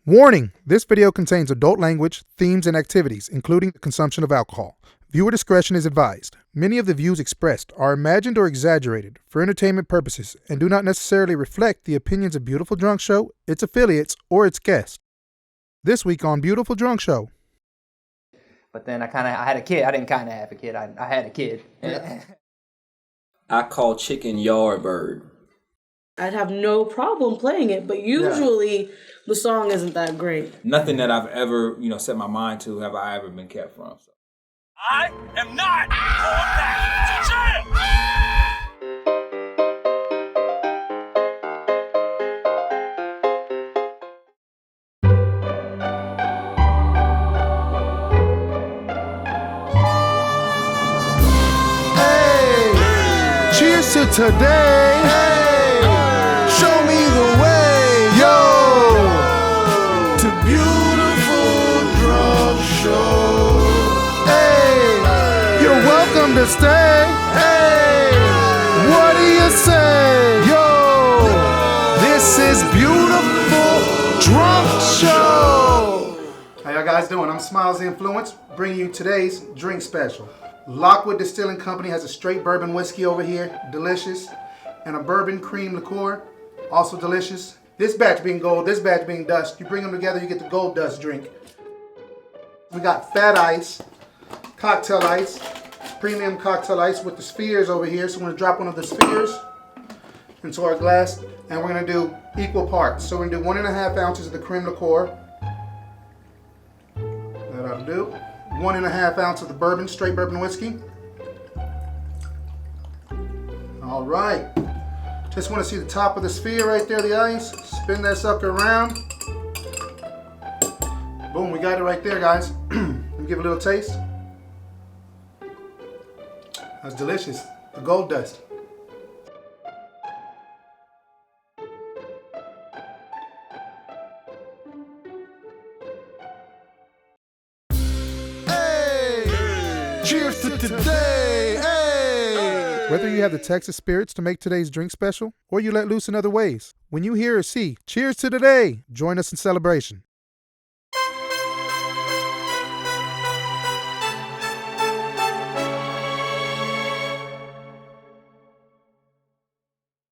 Warning! This video contains adult language, themes, and activities, including the consumption of alcohol. Viewer discretion is advised. Many of the views expressed are imagined or exaggerated for entertainment purposes and do not necessarily reflect the opinions of Beautiful Drunk Show, its affiliates, or its guests. This week on Beautiful Drunk Show. But then I had a kid. I didn't kind of have a kid. I had a kid. I call chicken Yardbird. I'd have no problem playing it, but usually the song isn't that great. Nothing that I've ever, set my mind to have I ever been kept from. So. I am not going back to jail! Hey! Cheers to today! Hey! Show me the way, yo! To Beautiful Drunk Show. Hey! You're welcome to stay. Hey! What do you say, yo? This is Beautiful Drunk Show. How y'all guys doing? I'm Smiles Influence, bringing you today's drink special. Lockwood Distilling Company has a straight bourbon whiskey over here, delicious, and a bourbon cream liqueur, also delicious. This batch being gold, this batch being dust. You bring them together, you get the gold dust drink. We got fat ice, cocktail ice, premium cocktail ice with the spheres over here. So we're gonna drop one of the spheres into our glass, and we're gonna do equal parts. So we're gonna do 1.5 ounces of the cream liqueur. That'll do. 1.5 ounces of the bourbon, straight bourbon whiskey. All right. Just want to see the top of the sphere right there, the ice. Spin that sucker around. Boom, we got it right there, guys. Let me give it a little taste. That's delicious. The gold dust. Hey! Cheers to today! Hey! Whether you have the Texas spirits to make today's drink special, or you let loose in other ways, when you hear or see, cheers to today, join us in celebration.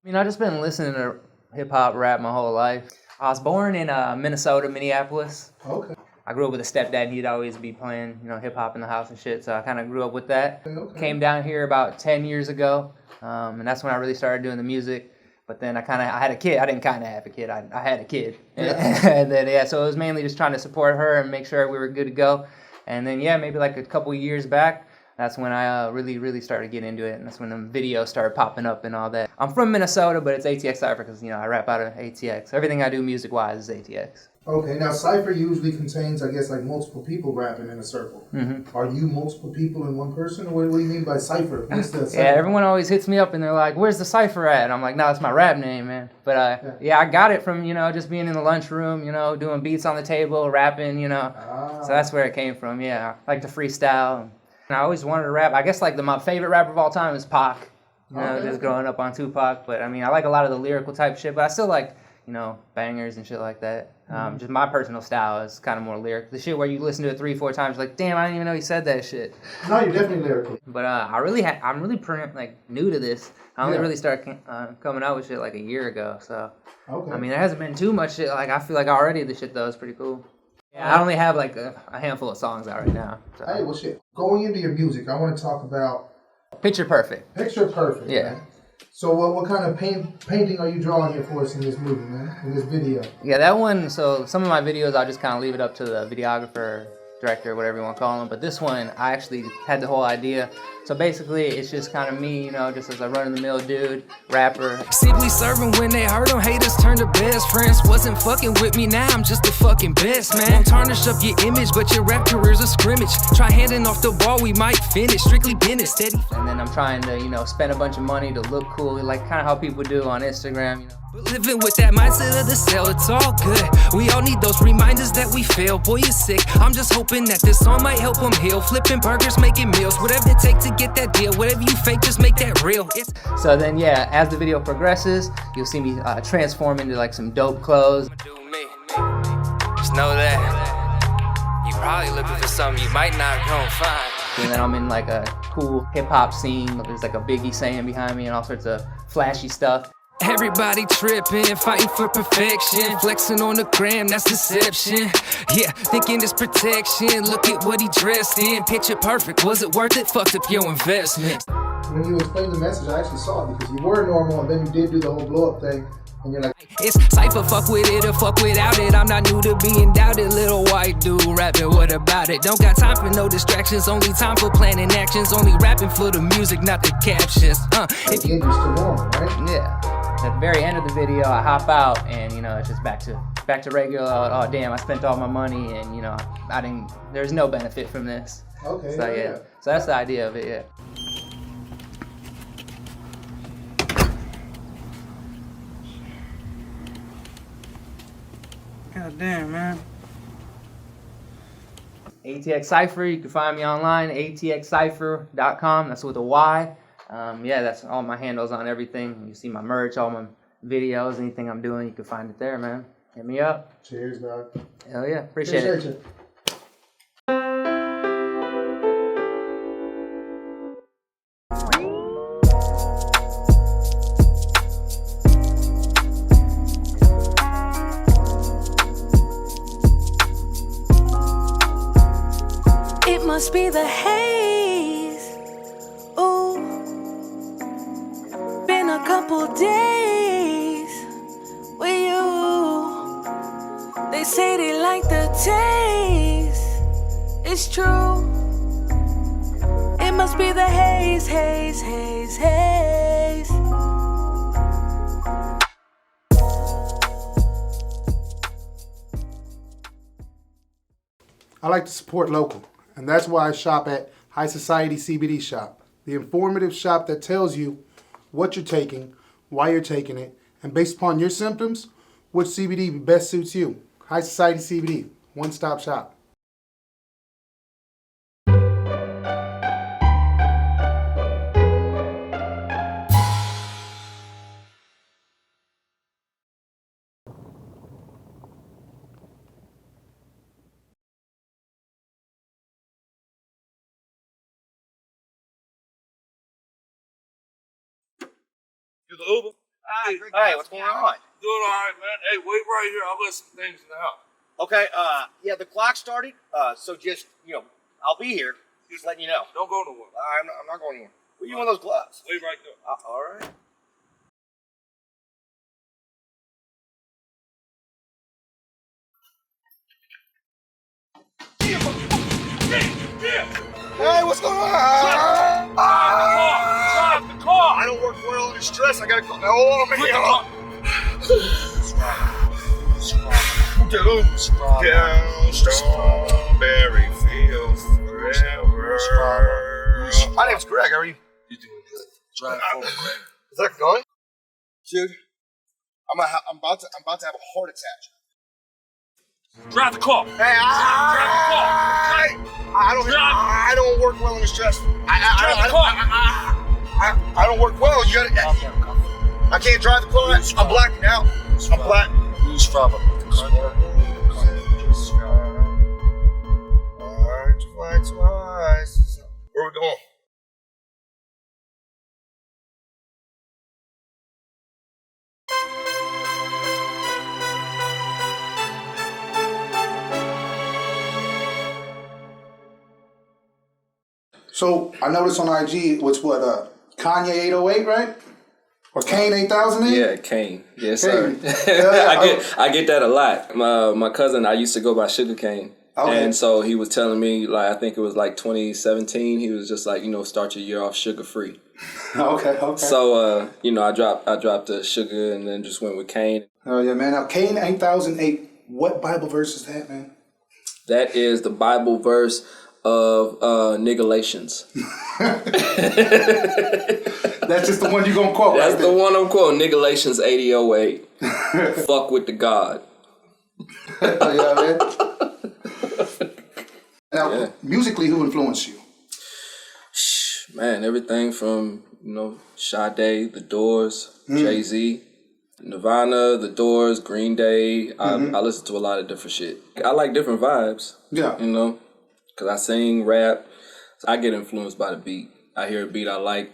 I've just been listening to hip-hop rap my whole life. I was born in Minnesota, Minneapolis. Okay. I grew up with a stepdad. He'd always be playing, hip-hop in the house and shit, so I kind of grew up with that. Okay. Came down here about 10 years ago, and that's when I really started doing the music. But then I had a kid. I didn't kind of have a kid. I had a kid. Yeah. And then, so it was mainly just trying to support her and make sure we were good to go. And then, maybe like a couple years back, that's when I really started getting into it, and that's when the videos started popping up and all that. I'm from Minnesota, but it's ATX Cypher because, I rap out of ATX. Everything I do music-wise is ATX. Okay, now Cypher usually contains, I guess, like multiple people rapping in a circle. Mm-hmm. Are you multiple people in one person, or what do you mean by Cypher? What's the Cypher? Yeah, everyone always hits me up and they're like, "Where's the Cypher at?" And I'm like, "No, it's my rap name, man." But I got it from just being in the lunchroom, doing beats on the table, rapping, So that's where it came from. Yeah, I like to freestyle. And I always wanted to rap. I guess like my favorite rapper of all time is Pac. Growing up on Tupac. But I like a lot of the lyrical type shit. But I still like bangers and shit like that. Just my personal style is kind of more lyric. The shit where you listen to it 3-4 times, like, damn, I didn't even know he said that shit. No, you're definitely lyrical. But I'm really new to this. I only really started coming out with shit like a year ago. So okay. There hasn't been too much shit. Like I feel like already the shit though is pretty cool. Yeah, I only have like a handful of songs out right now. So. Hey, well, shit. Going into your music, I want to talk about Picture Perfect. Picture Perfect. Yeah. Man. So what kind of painting are you drawing here for us in this movie, man? In this video? Yeah, that one. So some of my videos, I'll just kind of leave it up to the videographer, director, whatever you want to call him. But this one, I actually had the whole idea. So basically, it's just kind of me, just as a run-of-the-mill dude, rapper. Simply serving when they hurt them, haters turn to best friends. Wasn't fucking with me, now I'm just the fucking best, man. Won't tarnish up your image, but your rap career's a scrimmage. Try handing off the ball, we might finish. Strictly business, steady. And then I'm trying to, spend a bunch of money to look cool, like kind of how people do on Instagram, But living with that mindset of the cell, it's all good. We all need those reminders that we fail. Boy, you're sick. I'm just hoping that this song might help them heal. Flipping burgers, making meals, whatever it takes to get that deal. Whatever you fake, just make that real. So then, as the video progresses, you'll see me transform into like some dope clothes. It's know that you probably looking for something you might not gon' find. And then I'm in like a cool hip hop scene. There's like a Biggie saying behind me and all sorts of flashy stuff. Everybody tripping, fighting for perfection, flexing on the gram, that's deception. Yeah, thinking it's protection. Look at what he dressed in, picture perfect. Was it worth it? Fucked up your investment. When you explained the message, I actually saw it because you were normal and then you did do the whole blow up thing. And you're like, it's Cypher, fuck with it or fuck without it. I'm not new to being doubted. Little white dude rapping, what about it? Don't got time for no distractions, only time for planning actions. Only rapping for the music, not the captions. If you're still normal, right? Yeah. At the very end of the video, I hop out and, you know, it's just back to regular. Oh damn, I spent all my money and, you know, there's no benefit from this. Okay. So yeah. So that's the idea of it, yeah. God damn, man. ATX Cypher, you can find me online, atxcypher.com, that's with a Y. Yeah, that's all my handles on everything. You see my merch, all my videos, anything I'm doing, you can find it there, man. Hit me up. Cheers, dog. Hell yeah, appreciate it. It must be the haze. Ooh, been a couple days with you. They say they like the taste. It's true. It must be the haze, haze, haze, haze. I like to support local, and that's why I shop at High Society CBD Shop, the informative shop that tells you what you're taking, why you're taking it, and based upon your symptoms, which CBD best suits you. High Society CBD, one-stop shop. You the Uber? Hey, what's going on? Doing all right, man. Hey, wait right here. I'll let some things in the house. Okay, yeah, the clock started, so just, I'll be here. Just letting you know. Don't go nowhere. I'm not going anywhere. What are you doing with those gloves? Wait right there. All right. Hey, what's going on? Drive the car! I don't work well under stress. I gotta call. Hold on, DEUCE down Strawberry Fields forever. My name's Greg. How are you? You doing good. Drive forward, Greg. Is that going? Dude, I'm about to have a heart attack. Drive the car. Hey, drive the car. I don't work well under stress. Drive the car. I don't work well. You gotta. I can't drive the car. I'm blacking out. I'm black. Who's from Where we going? So I noticed on IG, Kanye 808, right? Or Kayne 8008? Yeah, Kayne. Yes, sir. Yeah, I get that a lot. My cousin, I used to go by Sugar Cane. Okay. And so he was telling me, like, I think it was like 2017, he was just like, start your year off sugar free. Okay. So, I dropped the sugar and then just went with Kayne. Oh, yeah, man. Now, Kayne 8008, what Bible verse is that, man? That is the Bible verse of Nigalations. That's just the one you're going to quote, That's the one I'm quoting, Nigalations 8008. Fuck with the God. Yeah, man. Now, musically, who influenced you? Man, everything from, Sade, The Doors, Jay-Z, Nirvana, The Doors, Green Day. I listen to a lot of different shit. I like different vibes. Yeah. You know, because I sing, rap. So I get influenced by the beat. I hear a beat I like,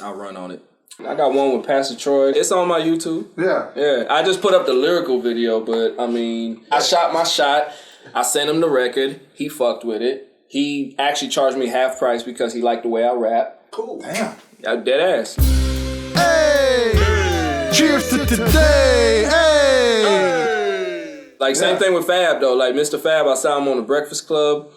I run on it. I got one with Pastor Troy. It's on my YouTube. Yeah. Yeah. I just put up the lyrical video, but I mean, I shot my shot. I sent him the record. He fucked with it. He actually charged me half price because he liked the way I rap. Cool. Damn. Dead ass. Hey! Cheers to today! Hey! Like, same thing with Fab, though. Like, Mr. Fab, I saw him on the Breakfast Club.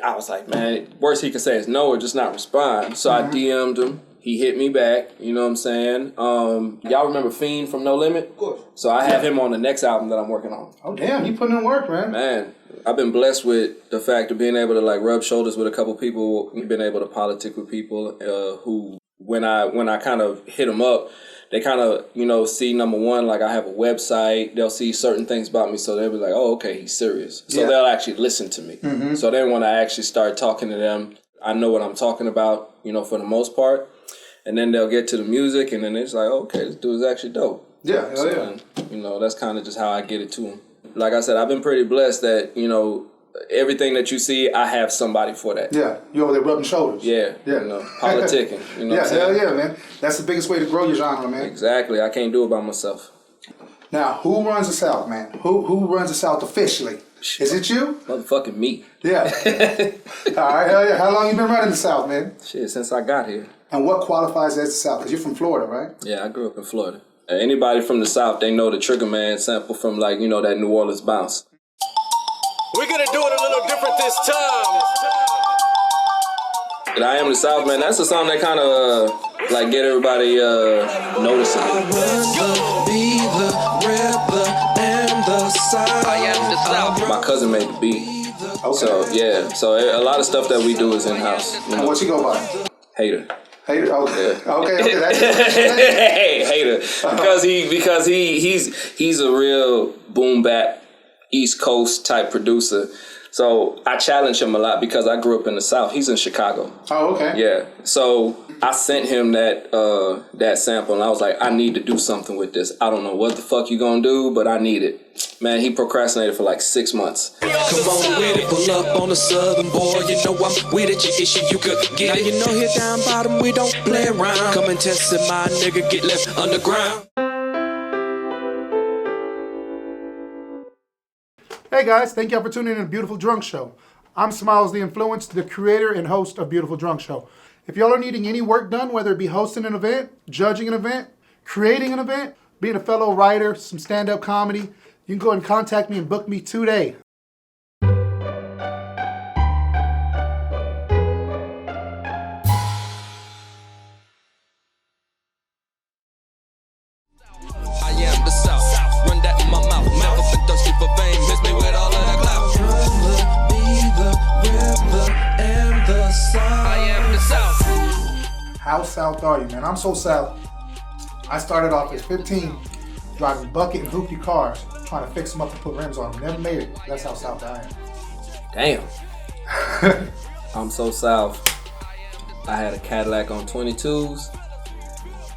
I was like, man, worst he could say is no or just not respond. So I DM'd him. He hit me back. You know what I'm saying? Y'all remember Fiend from No Limit? Of course. So I have him on the next album that I'm working on. Oh, damn. You putting in work, man. Man, I've been blessed with the fact of being able to, like, rub shoulders with a couple people, been able to politic with people who, when I kind of hit them up, they kind of, you know, see, number one, like, I have a website. They'll see certain things about me, so they'll be like, oh, okay, he's serious. So they'll actually listen to me. So then when I actually start talking to them, I know what I'm talking about, you know, for the most part. And then they'll get to the music, and then it's like, oh, okay, this dude is actually dope. Yeah, hell yeah. You know, that's kind of just how I get it to them. Like I said, I've been pretty blessed that, you know, everything that you see, I have somebody for that. Yeah, you over there rubbing shoulders. Yeah, you know, politicking. You know yeah, hell yeah, man. That's the biggest way to grow your genre, man. Exactly. I can't do it by myself. Now, who runs the South, man? Who runs the South officially? Is it you? Motherfucking me. Yeah. All right, hell yeah. How long you been running the South, man? Shit, since I got here. And what qualifies as the South? Because you're from Florida, right? Yeah, I grew up in Florida. Anybody from the South, they know the Trigger Man sample from, like, you know, that New Orleans bounce. We're gonna do it a little different this time. And I Am the South, man, that's a song that kind of, like, get everybody noticing it. Be the rebel and the South. I am the South. My cousin made the beat. Okay. So, yeah. So, a lot of stuff that we do is in-house. You know? And what you go by? Hater. Hater? Okay. Yeah. Okay. That's Hater. Because he's a real boom bap East Coast type producer. So I challenge him a lot because I grew up in the South. He's in Chicago. Oh, okay. Yeah. So I sent him that sample, and I was like, I need to do something with this. I don't know what the fuck you gonna do, but I need it. Man, he procrastinated for like 6 months. Come on with it, pull up on the southern boy. You know I'm with it, your issue you could get it. You know here down bottom we don't play around. Come and test it, my nigga, get left underground. Hey guys, thank y'all for tuning in to Beautiful Drunk Show. I'm Smiles the Influence, the creator and host of Beautiful Drunk Show. If y'all are needing any work done, whether it be hosting an event, judging an event, creating an event, being a fellow writer, some stand-up comedy, you can go and contact me and book me today. How South are you, man? I'm so South. I started off at 15, driving bucket and hoopty cars, trying to fix them up and put rims on them. Never made it. That's how South I am. Damn. I'm so South. I had a Cadillac on 22s,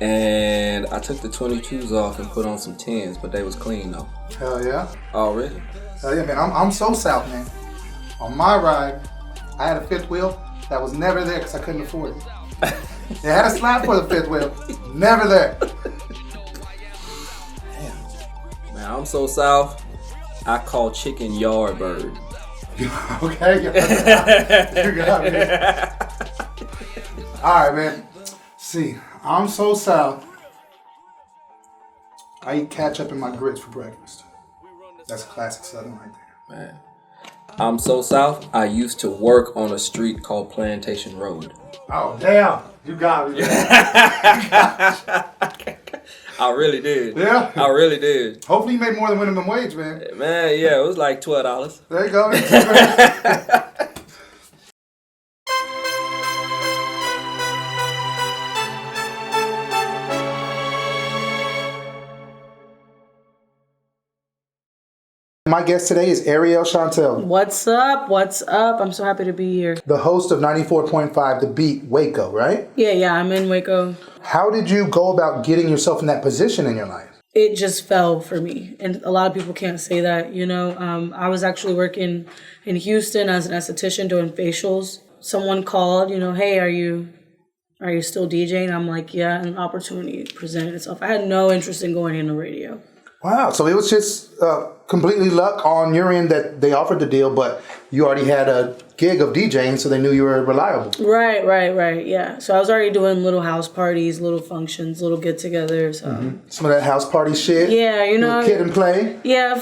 and I took the 22s off and put on some 10s, but they was clean though. Hell yeah. Already? Hell yeah, man. I'm so South, man. On my ride, I had a fifth wheel that was never there because I couldn't afford it. They had a slap for the fifth wheel. Never there. Damn. Man, I'm so South. I call chicken Yardbird. Okay. You got me. All right, man. See, I'm so South. I eat ketchup in my grits for breakfast. That's a classic Southern right there. Man. I'm so South. I used to work on a street called Plantation Road. Oh, damn. You got me. I really did. Yeah? I really did. Hopefully you made more than minimum wage, man. Man, yeah, it was like $12. There you go. my guest today is Ariel Chantel. What's up? What's up? I'm so happy to be here. The host of 94.5 The Beat, Waco, right? Yeah, I'm in Waco. How did you go about getting yourself in that position in your life? It just fell for me. And a lot of people can't say that, you know. I was actually working in Houston as an esthetician doing facials. Someone called, you know, hey, are you still DJing? I'm like, yeah, and an opportunity presented itself. I had no interest in going into radio. Wow, so it was just completely luck on your end that they offered the deal, but you already had a gig of DJing, so they knew you were reliable. Right, yeah. So I was already doing little house parties, little functions, little get-togethers. Some of that house party shit. Yeah, you know. Kid and play. Yeah,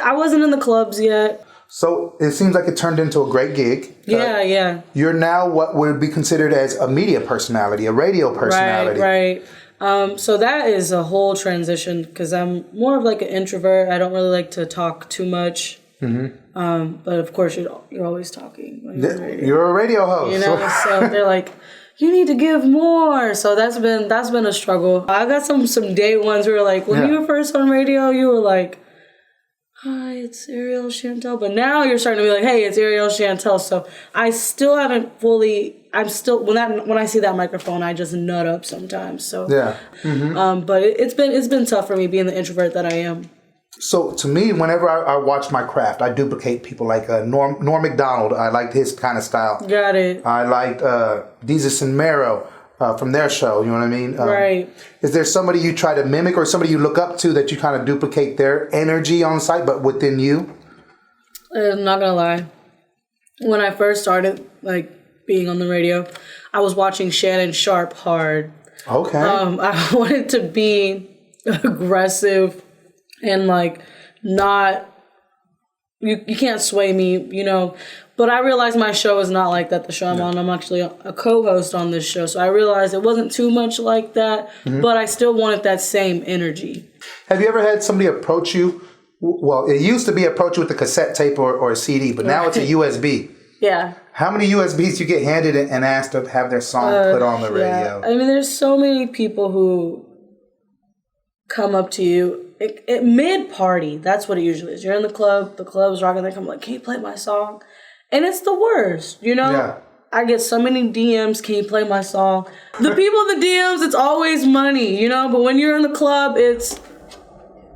I wasn't in the clubs yet. So it seems like it turned into a great gig. Yeah. You're now what would be considered as a media personality, a radio personality. Right. So that is a whole transition because I'm more of like an introvert. I don't really like to talk too much. Mm-hmm. But of course, you're always talking. When you're, on the radio. You're a radio host. You know, so they're like, you need to give more. So that's been a struggle. I got some day ones where like when you were first on radio, you were like, hi, it's Ariel Chantel. But now you're starting to be like, hey, it's Ariel Chantel. So I still haven't fully. I'm still when I see that microphone, I just nut up sometimes. So yeah. Mm-hmm. But it's been tough for me being the introvert that I am. So to me, whenever I watch my craft, I duplicate people like Norm Macdonald. I liked his kind of style. Got it. I liked DEUCE and Mero from their show. You know what I mean? Right. Is there somebody you try to mimic or somebody you look up to that you kind of duplicate their energy on site, but within you? I'm not gonna lie. When I first started, like being on the radio, I was watching Shannon Sharp hard. Okay. I wanted to be aggressive and like not. You can't sway me, you know. But I realized my show is not like that. The show I'm on, I'm actually a co-host on this show, so I realized it wasn't too much like that. Mm-hmm. But I still wanted that same energy. Have you ever had somebody approach you? Well, it used to be approach you with a cassette tape or a CD, but now it's a USB. Yeah. How many USBs you get handed and asked to have their song put on the radio? I mean, there's so many people who come up to you mid-party. That's what it usually is. You're in the club's rocking, they come like, can you play my song? And it's the worst, you know? Yeah. I get so many DMs, can you play my song? The people in the DMs, it's always money, you know? But when you're in the club, it's,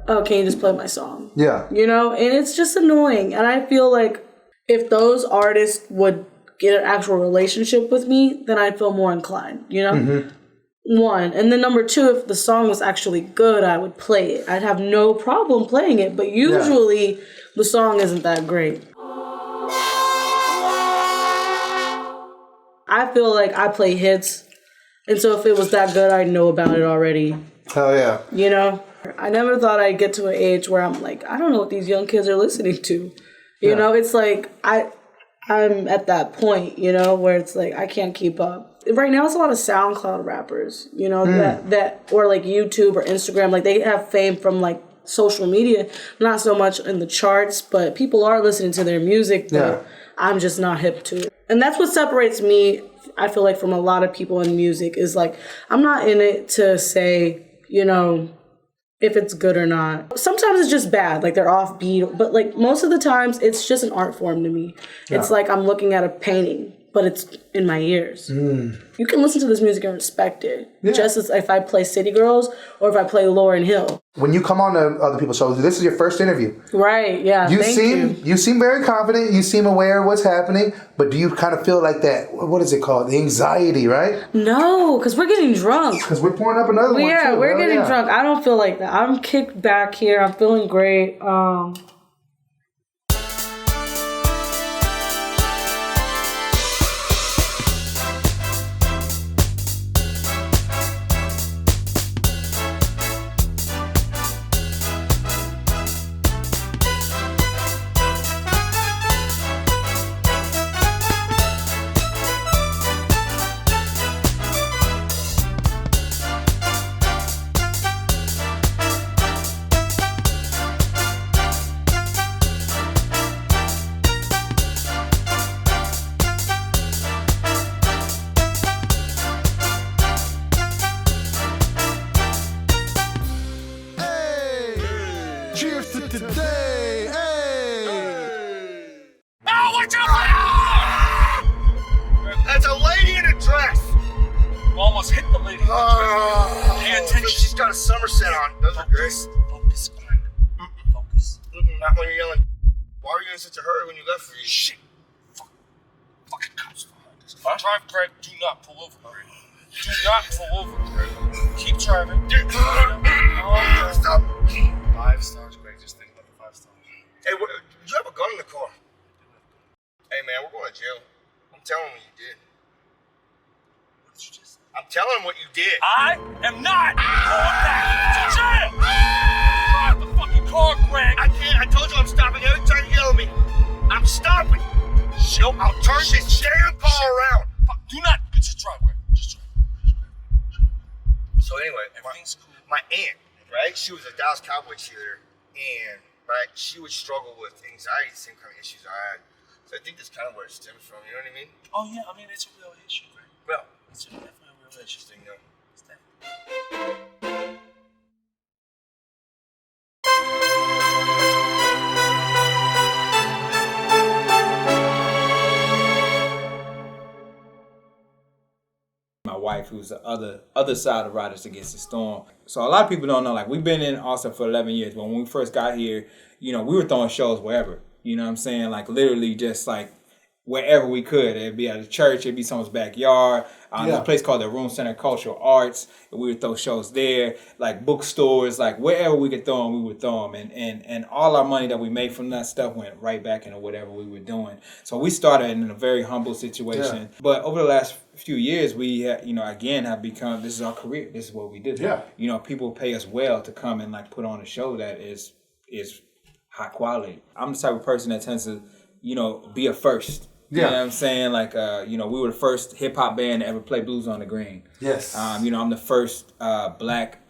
oh, can you just play my song? Yeah. You know? And it's just annoying. And I feel like if those artists would get an actual relationship with me, then I'd feel more inclined, you know? Mm-hmm. One. And then number two, if the song was actually good, I would play it. I'd have no problem playing it. But usually the song isn't that great. I feel like I play hits. And so if it was that good, I'd know about it already. Hell yeah. You know? I never thought I'd get to an age where I'm like, I don't know what these young kids are listening to. You know, it's like I'm at that point, you know, where it's like I can't keep up. Right now, it's a lot of SoundCloud rappers, you know, that or like YouTube or Instagram, like they have fame from like social media, not so much in the charts, but people are listening to their music, but I'm just not hip to it. And that's what separates me, I feel like, from a lot of people in music is like, I'm not in it to say, you know, if it's good or not. Sometimes it's just bad, like they're offbeat, but like most of the times it's just an art form to me. Yeah. It's like I'm looking at a painting, but it's in my ears. You can listen to this music and respect it, just as if I play City Girls or if I play Lauryn Hill. When you come on to other people's shows, this is your first interview. Right, yeah, You seem very confident, you seem aware of what's happening, but do you kind of feel like that, what is it called, the anxiety, right? No, because we're getting drunk. Because we're pouring up another one, too. Yeah, we're getting drunk. I don't feel like that. I'm kicked back here. I'm feeling great. Pay attention. She's got a Somerset on. Those are great. Focus on it. Focus. Not when you're yelling. Why were you in such a hurry when you left for you? Shit. Fucking cops behind us. If I drive, Greg, do not pull over, Greg. Do not pull over, Greg. Keep driving. Stop. 5 stars, Greg. Just think about the 5 stars. Hey, did you have a gun in the car? Hey, man, we're going to jail. I'm telling him what you did. What did you just say? I'm telling him what you did. I am not going back to jail. Drive the fucking car, Greg. I can't. I told you I'm stopping every time you yell at me. I'm stopping. Nope, I'll turn this damn car around. Do not. Just drive, Greg. Just drive. So anyway, Everything's cool. my aunt, right? She was a Dallas Cowboy cheerleader, and right, she would struggle with anxiety, the same kind of issues I had. So I think that's kind of where it stems from. You know what I mean? Oh yeah, I mean it's a real issue, Greg. Well, It's definitely a real issue. interesting, though. It's definitely. My wife, who's the other side of Riders Against the Storm. So a lot of people don't know, like, we've been in Austin for 11 years, but when we first got here, you know, we were throwing shows wherever. You know what I'm saying? Like, literally just, like, wherever we could. It'd be at a church, it'd be someone's backyard. There's a place called the Room Center Cultural Arts, and we would throw shows there, like bookstores, like wherever we could throw them, we would throw them. And all our money that we made from that stuff went right back into whatever we were doing. So we started in a very humble situation. Yeah. But over the last few years, we again have become, this is our career. This is what we do. Yeah. You know, people pay us well to come and like put on a show that is high quality. I'm the type of person that tends to, be a first. You know what I'm saying? Like, we were the first hip-hop band to ever play Blues on the Green. Yes. I'm the first black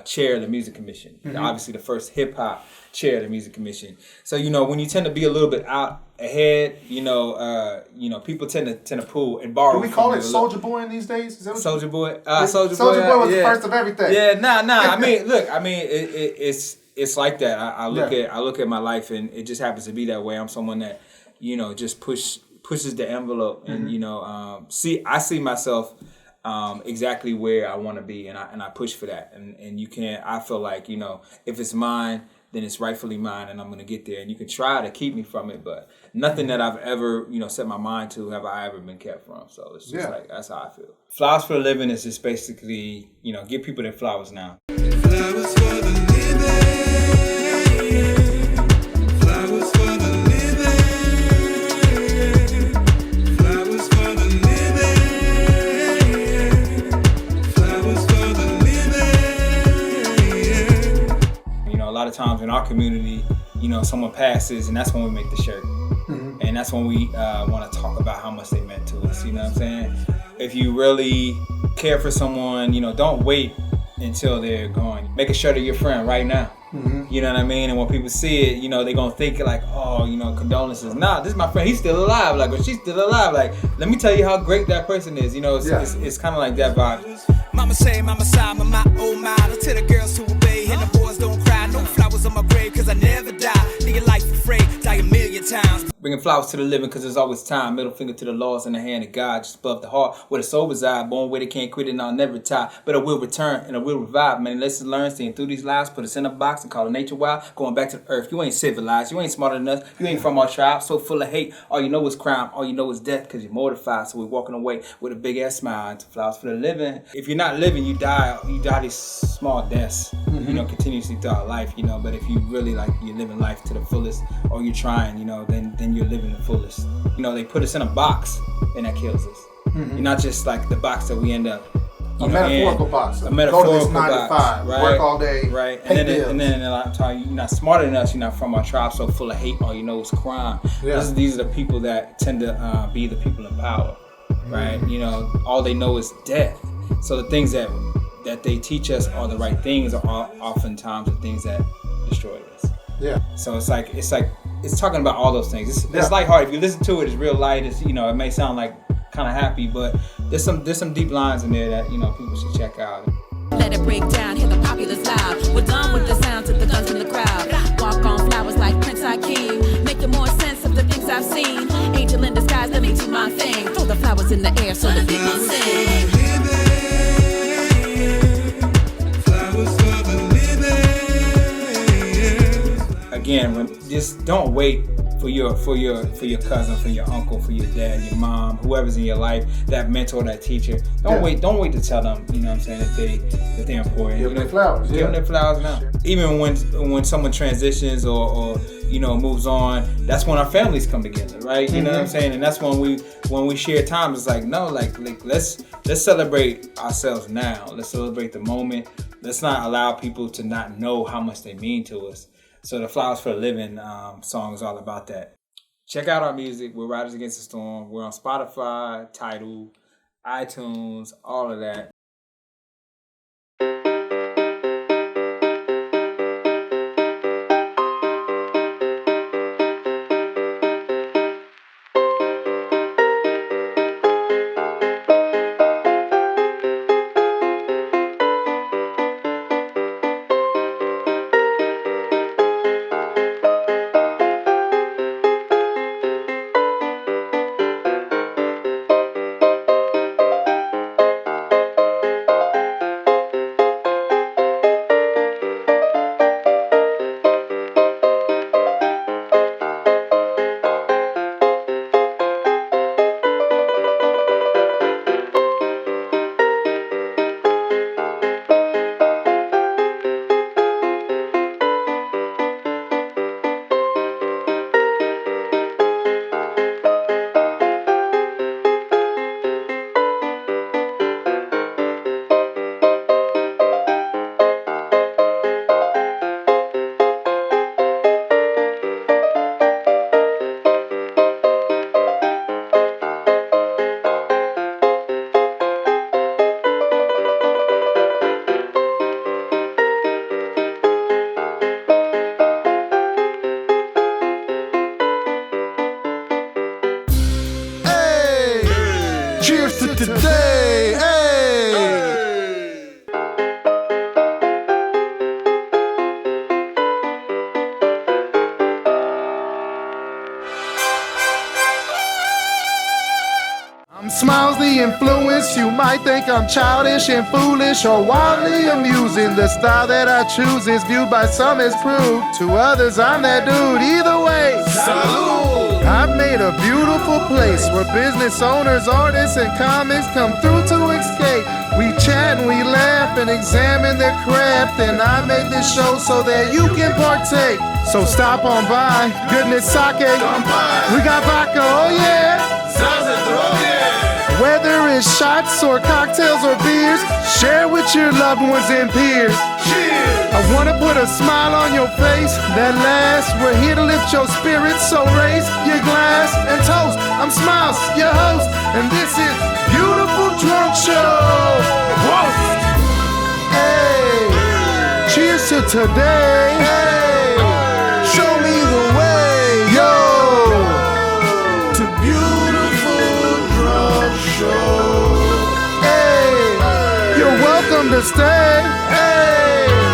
chair of the Music Commission. Mm-hmm. Obviously, the first hip-hop chair of the Music Commission. So, when you tend to be a little bit out ahead, people tend to pull and borrow. Do we call it Soldier Boy in these days? Is that what Soldier Boy? Soldier Boy was the first of everything. Yeah, nah. I mean, look, it's like that. I look at my life, and it just happens to be that way. I'm someone that, just pushes the envelope, and I see myself exactly where I want to be, and I push for that, and you can't. I feel like if it's mine, then it's rightfully mine, and I'm gonna get there. And you can try to keep me from it, but nothing that I've ever set my mind to have I ever been kept from. So it's just like that's how I feel. Flowers for the Living is just basically give people their flowers now. Flowers for the living. Flowers for the living. Flowers for the living. Flowers for the living. A lot of times in our community, someone passes, and that's when we make the shirt. Mm-hmm. And that's when we want to talk about how much they meant to us. You know what I'm saying? If you really care for someone, don't wait until they're gone. Make a shirt of your friend right now. Mm-hmm. You know what I mean? And when people see it, they're going to think like, oh, condolences. Nah, this is my friend. He's still alive. Like, or she's still alive. Like, let me tell you how great that person is. It's kind of like that vibe. Mama say, mama sigh, mama, oh my. I tell the girls to obey, and the boys don't cry. No flowers on my grave, cause I never die. Nigga life afraid, die a million times. Bringing flowers to the living, cause there's always time. Middle finger to the lost in the hand of God, just above the heart, where the soul reside. Born where they can't quit and I'll never retire. But I will return and I will revive. Many lessons learned, seeing through these lives, put us in a box and call it nature wild. Going back to the earth, you ain't civilized, you ain't smarter than us, you ain't from our tribe, so full of hate. All you know is crime, all you know is death, cause you're mortified. So we're walking away with a big ass smile. Into flowers for the living. If you're not living, you die these small deaths, continuously throughout life, but if you really you're living life to the fullest, or you're trying, then you're living the fullest. They put us in a box, and that kills us. Mm-hmm. You're not just like the box that we end up, a metaphorical box. A metaphorical box. 9 to 5, right? Work all day, right? And then a lot of times you're not smarter than us. You're not from our tribe, so full of hate. All you know is crime. Yeah. These are the people that tend to be the people in power, right? All they know is death. So the things that they teach us are the right things are oftentimes the things that destroy us. Yeah. So it's talking about all those things. It's lighthearted. If you listen to it, it's real light. It's it may sound like kind of happy, but there's some deep lines in there that people should check out. Let it break down, hear the populace loud. We're done with the sounds of the guns in the crowd. Walk on flowers like Prince Keene, making more sense of the things I've seen. Angel in disguise, let me do my thing. Throw the flowers in the air so the people sing. again, just don't wait for your cousin, for your uncle, for your dad, your mom, whoever's in your life, that mentor, that teacher. Don't wait to tell them, you know what I'm saying, that they're important. Give them their flowers. Give them their flowers now. Even when someone transitions or moves on, that's when our families come together, right? You know what I'm saying? And that's when we share time. It's like, no, like let's celebrate ourselves now. Let's celebrate the moment. Let's not allow people to not know how much they mean to us. So the Flowers for the Living song is all about that. Check out our music. We're Riders Against the Storm. We're on Spotify, Tidal, iTunes, all of that. Cheers to today, hey! Smiles the influence. You might think I'm childish and foolish or wildly amusing. The style that I choose is viewed by some as crude. To others, I'm that dude. Either way, salute! I've made a beautiful place where business owners, artists, and comics come through to escape. We chat and we laugh and examine their craft. And I make this show so that you can partake. So stop on by. Goodness sake. We got vodka, oh yeah. Whether it's shots or cocktails or beers, share with your loved ones and peers. Cheers! I wanna put a smile on your face that lasts. We're here to lift your spirits, so raise your glass and toast. I'm Smiles, your host, and this is Beautiful Drunk Show. Whoa! Hey, cheers to today. Hey, show me the way, yo. To Beautiful Drunk Show. Hey, you're welcome to stay. Hey.